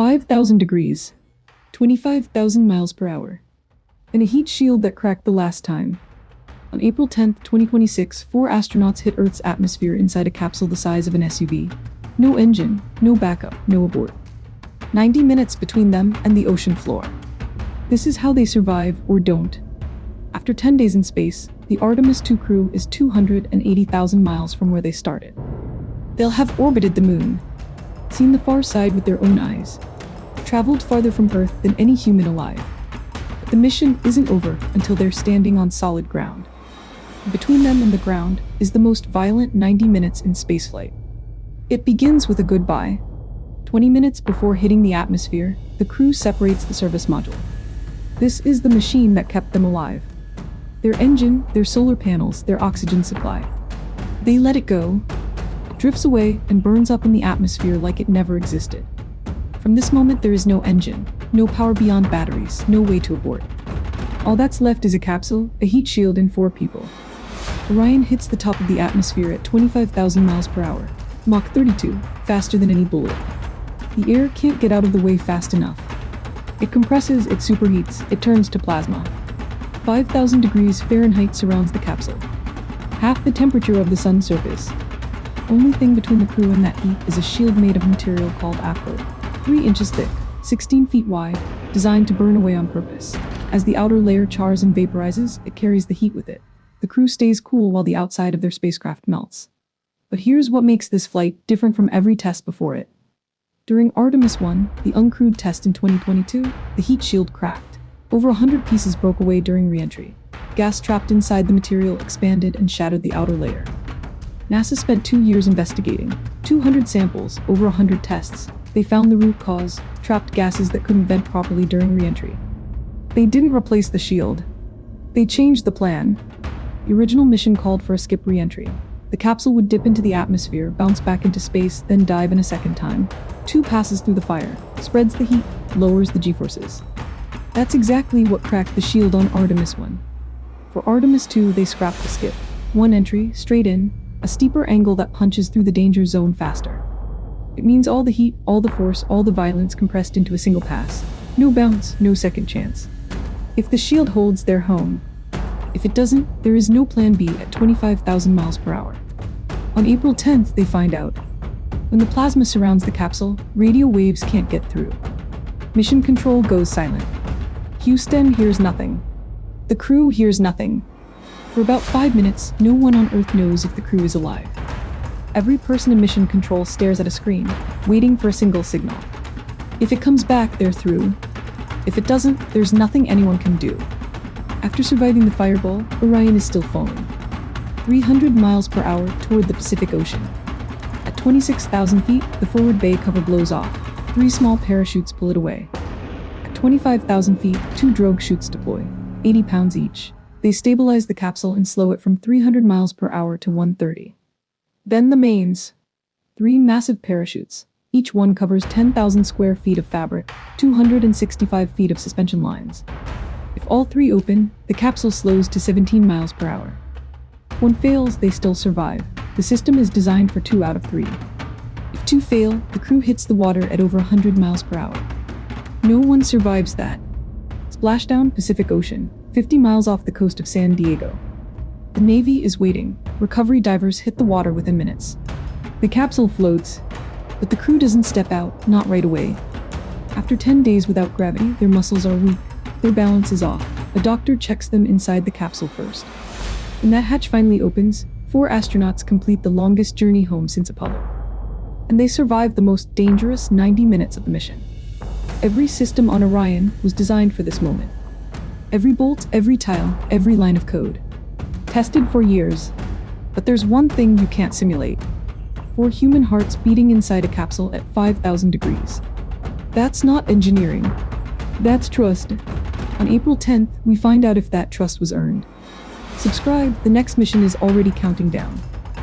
5,000 degrees, 25,000 miles per hour, and a heat shield that cracked the last time. On April 10, 2026, 4 astronauts hit Earth's atmosphere inside a capsule the size of an SUV. No engine, no backup, no abort. 90 minutes between them and the ocean floor. This is how they survive or don't. After 10 days in space, the Artemis II crew is 280,000 miles from where they started. They'll have orbited the moon, seen the far side with their own eyes, traveled farther from Earth than any human alive. But the mission isn't over until they're standing on solid ground. Between them and the ground is the most violent 90 minutes in spaceflight. It begins with a goodbye. 20 minutes before hitting the atmosphere, the crew separates the service module. This is the machine that kept them alive. Their engine, their solar panels, their oxygen supply. They let it go. It drifts away and burns up in the atmosphere like it never existed. From this moment, there is no engine, no power beyond batteries, no way to abort. All that's left is a capsule, a heat shield, and 4 people. Orion hits the top of the atmosphere at 25,000 miles per hour, Mach 32, faster than any bullet. The air can't get out of the way fast enough. It compresses, it superheats, it turns to plasma. 5,000 degrees Fahrenheit surrounds the capsule, half the temperature of the sun's surface. Only thing between the crew and that heat is a shield made of material called aqua, 3 inches thick, 16 feet wide, designed to burn away on purpose. As the outer layer chars and vaporizes, it carries the heat with it. The crew stays cool while the outside of their spacecraft melts. But here's what makes this flight different from every test before it. During Artemis I, the uncrewed test in 2022, the heat shield cracked. Over 100 pieces broke away during re-entry. Gas trapped inside the material expanded and shattered the outer layer. NASA spent 2 years investigating, 200 samples, over 100 tests. They found the root cause, trapped gases that couldn't vent properly during re-entry. They didn't replace the shield. They changed the plan. The original mission called for a skip re-entry. The capsule would dip into the atmosphere, bounce back into space, then dive in a second time. 2 passes through the fire, spreads the heat, lowers the G-forces. That's exactly what cracked the shield on Artemis I. For Artemis II, they scrapped the skip. 1 entry, straight in, a steeper angle that punches through the danger zone faster. It means all the heat, all the force, all the violence compressed into a single pass. No bounce, no second chance. If the shield holds, they're home. If it doesn't, there is no plan B at 25,000 miles per hour. On April 10th, they find out. When the plasma surrounds the capsule, radio waves can't get through. Mission control goes silent. Houston hears nothing. The crew hears nothing. For about 5 minutes, no one on Earth knows if the crew is alive. Every person in mission control stares at a screen, waiting for a single signal. If it comes back, they're through. If it doesn't, there's nothing anyone can do. After surviving the fireball, Orion is still falling. 300 miles per hour toward the Pacific Ocean. At 26,000 feet, the forward bay cover blows off. 3 small parachutes pull it away. At 25,000 feet, 2 drogue chutes deploy, 80 pounds each. They stabilize the capsule and slow it from 300 miles per hour to 130. Then the mains. 3 massive parachutes. Each one covers 10,000 square feet of fabric, 265 feet of suspension lines. If all 3 open, the capsule slows to 17 miles per hour. If one fails, they still survive. The system is designed for 2 out of 3. If 2 fail, the crew hits the water at over 100 miles per hour. No one survives that. Splashdown, Pacific Ocean, 50 miles off the coast of San Diego. The Navy is waiting. Recovery divers hit the water within minutes. The capsule floats, but the crew doesn't step out, not right away. After 10 days without gravity, their muscles are weak. Their balance is off. A doctor checks them inside the capsule first. When that hatch finally opens, 4 astronauts complete the longest journey home since Apollo. And they survive the most dangerous 90 minutes of the mission. Every system on Orion was designed for this moment. Every bolt, every tile, every line of code. Tested for years. But there's one thing you can't simulate. 4 human hearts beating inside a capsule at 5,000 degrees. That's not engineering. That's trust. On April 10th, we find out if that trust was earned. Subscribe, the next mission is already counting down.